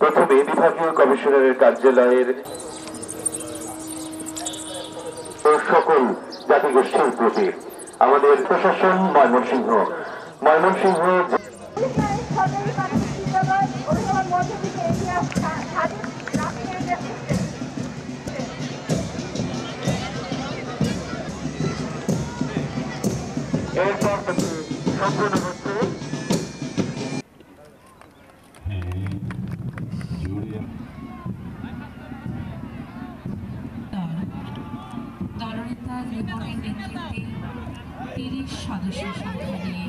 প্রথমে বিভাগীয় কমিশনারের কার্যালয়ের সকল জাতিগোষ্ঠীর প্রতি আমাদের প্রশাসন ময়মনসিংহ এরপর সম্পূর্ণ হচ্ছে দলনেতা রিপনের নেতৃত্বে ৩০ সদস্যের সংখ্যা নিয়ে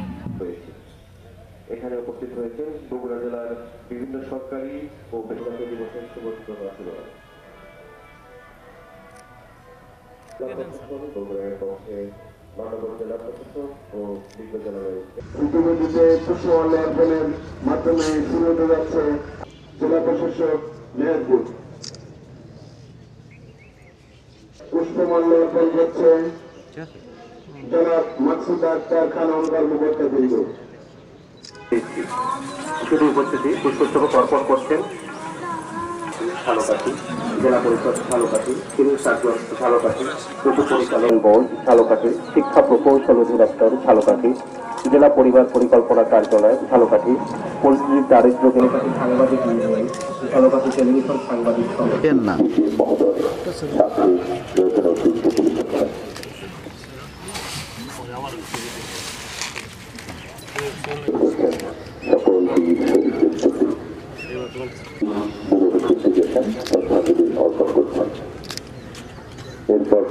এখানে উপস্থিত হয়েছে বগুড়া জেলার বিভিন্ন সরকারি ও বেসরকারি দিবসের শুভেচ্ছা বগুড়ার পক্ষে মানবর জেলা প্রশাসক ও বিজ্ঞ জেলা রয়েছে। ইতিমধ্যে পুষ্পমাল্য অর্পণের মাধ্যমে শুরু হতে যাচ্ছে জেলা প্রশাসক মেহেরপুর। পুষ্পমাল্য অর্পণ করছে জনাব মাকসুদ আক্তার খান অঙ্গার মুবত্তাবৃন্দ। শুধু উপস্থিতি পুষ্পস্তবক অর্পণ করছেন ঝালকাঠি জেলা পরিষদ ঝালকাঠি সিভিল সার্জন ঝালকাঠি উপপরিচালন বোর্ড ঝালকাঠি শিক্ষা প্রকৌশল অধিদপ্তর ঝালকাঠি জেলা পরিবার পরিকল্পনা কার্যালয় ঝালকাঠি পল্লী দারিদ্র সাংবাদিক ইউনিয়ন ঝালকাঠি টেলিভিশন সাংবাদিক এরপর